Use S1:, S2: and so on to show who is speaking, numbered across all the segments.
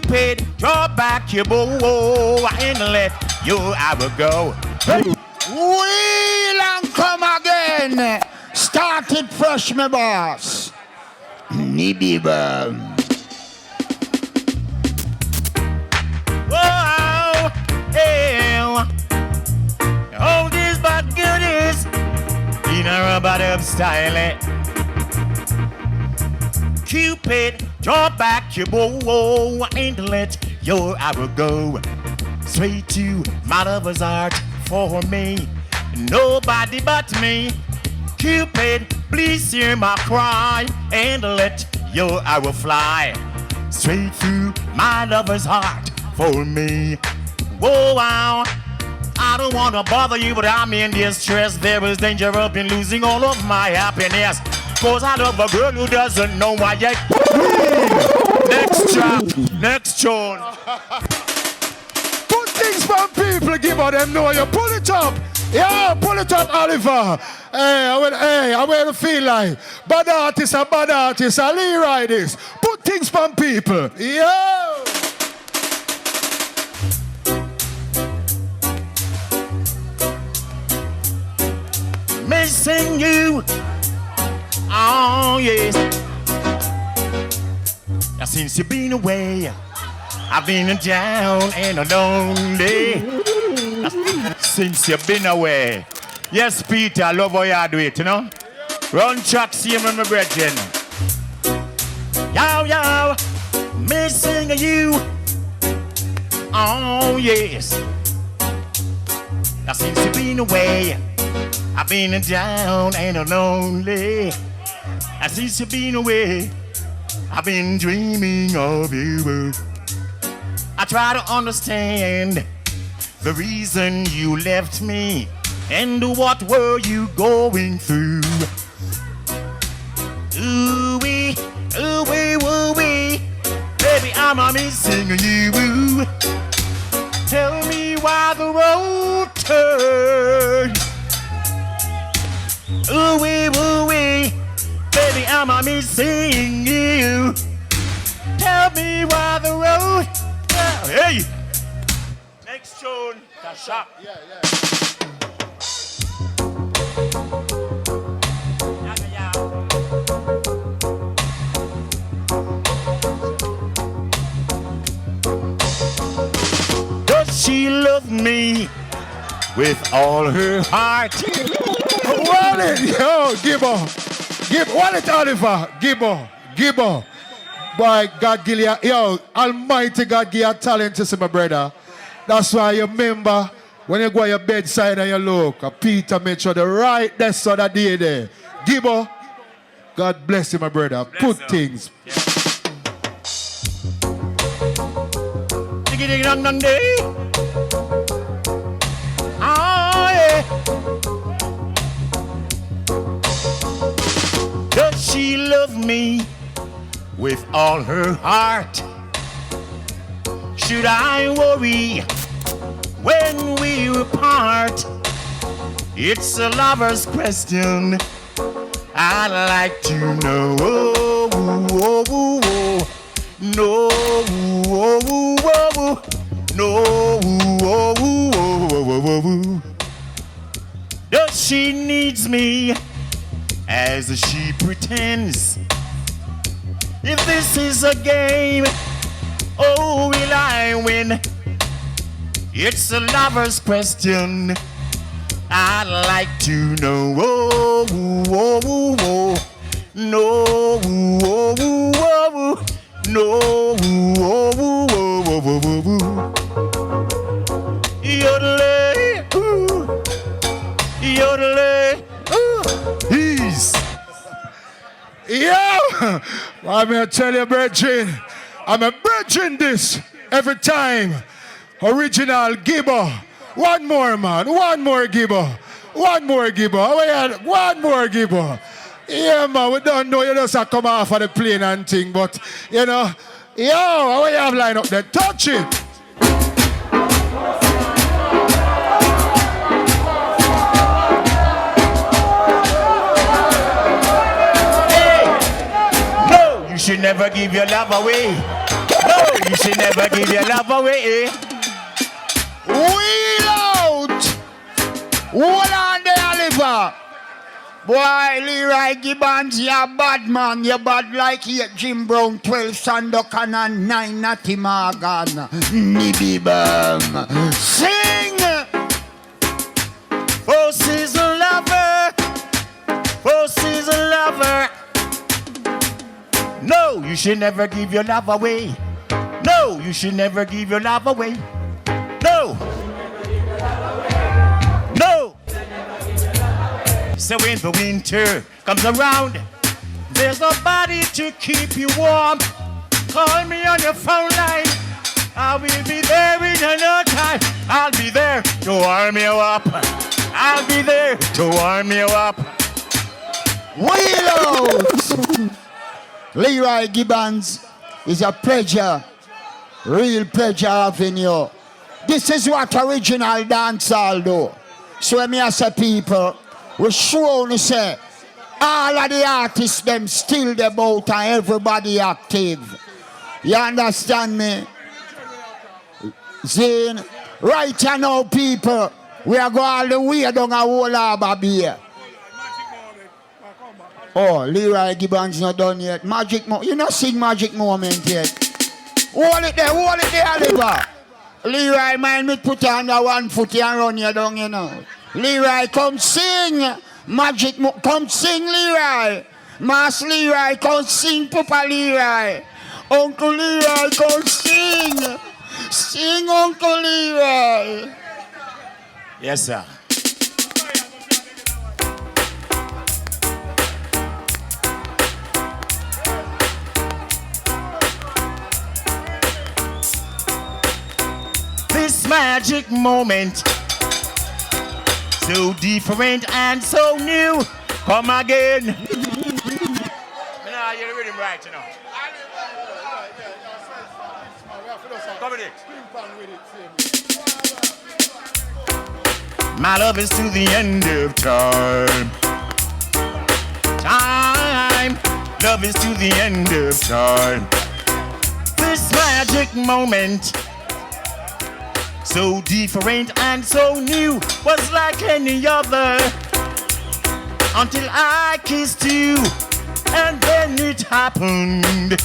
S1: Cupid, draw back your bow and let your arrow go.
S2: Wheel and come again. Started fresh, my boss. Nibibum.
S1: Whoa, hell. All this but goodies in a rubber-dub style. Cupid, draw back your bow and let your arrow go. Straight to my lover's heart for me, nobody but me. Cupid, please hear my cry and let your arrow fly straight through my lover's heart for me. Whoa, wow. I don't want to bother you, but I'm in distress. There is danger of me losing all of my happiness. Cause I love a girl who doesn't know why yet. Next track, next tune.
S2: Put things from people, give them know you. Pull it up. Yeah, pull it up, Oliver. Hey, I will feel like bad artist, a Leroy this. Put things from people. Yo!
S1: Missing you. Oh, yes. Now, since you've been away, I've been down and lonely. Since you've been away. Yes, Peter, I love how you do it, you know? Run track, see him in my brethren. Yo, yo, missing you. Oh, yes. Now, since you've been away, I've been down and lonely. And since you've been away, I've been dreaming of you. I try to understand the reason you left me and what were you going through. Ooh-wee, ooh-wee, ooh-wee, baby, I'm missing you. Tell me why the road turns. Ooh-wee, ooh-wee, baby, I'm missing you. Tell me why the road. Hey! Next tune, the shop.
S2: Yeah.
S1: Does she love me with all her heart?
S2: Wallet, yo, give her. Wallet, Oliver, give her. Boy, God give you, yo, Almighty God give you talent to see my brother. That's why you remember when you go to your bedside and you look, Peter made sure the right desk on that day there. Give her. God bless you, my brother.
S1: Bless
S2: Put
S1: her.
S2: things.
S1: Oh, yeah. Does she love me with all her heart? Should I worry when we part? It's a lover's question I'd like to know. No, no. Does she needs me as she pretends? If this is a game, oh, will I win? It's a lover's question I'd like to know. No, no. Yodelay, ooh, yodelay, ooh.
S2: Peace. Yo! I'm going to tell you, brethren. I'm a brethren this every time. Original Gibber. One more, man. One more Gibber. One more Gibber. Yeah, man. We don't know you just have come off of the plane and thing, but, you know, yo, how you have line up there? Touch it.
S1: You should never give your love away. No, you should never give your love away.
S3: Wheel out! Hold on there, Oliver. Boy, Leroy Gibbons, you're bad man. You're bad like 8 Jim Brown, 12 Sandokan and 9 Natty Morgan. Nibby Bum. Sing!
S1: Oh, season lover. Oh, season lover. No, you should never give your love away. No, you should never give your love away. No. No. So when the winter comes around, there's nobody to keep you warm. Call me on your phone line. I will be there in no time. I'll be there to warm you up. I'll be there to warm you up.
S3: Wheel out! Leroy Gibbons, is a pleasure. Real pleasure having you. This is what original dancehall do. So when I say people, we sure to say all of the artists them still the boat and everybody active. You understand me? Zane, right now people, we are going all the way down a whole harbor beer. Oh, Leroy Gibbons not done yet. Magic Moment. You not sing Magic Moment yet. Hold it there, Oliver. Leroy, mind me put on the 1 foot and run you down, you know. Leroy, come sing. Come sing, Leroy. Mass Leroy, come sing, Papa Leroy. Uncle Leroy, come sing. Sing, Uncle Leroy.
S1: Yes, sir. This magic moment, so different and so new. Come again. Nah, you're the rhythm right, you know. Come with it. My love is to the end of time. Time. Love is to the end of time. This magic moment, so different and so new, was like any other. Until I kissed you, and then it happened.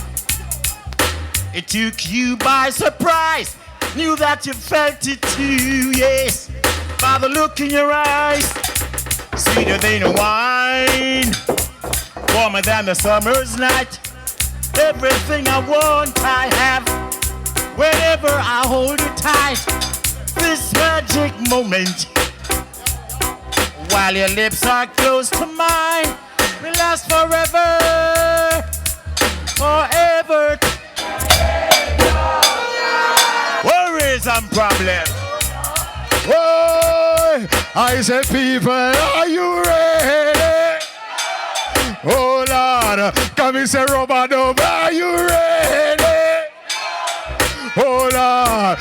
S1: It took you by surprise. Knew that you felt it too, yes. By the look in your eyes, sweeter than a wine, warmer than the summer's night. Everything I want, I have. Whenever I hold you tight, this magic moment, while your lips are close to mine, will last forever, forever. Worries and problems.
S2: Whoa, I said, people, are you ready? Oh, Lord, come and say, Robert, are you ready? Oh, Lord,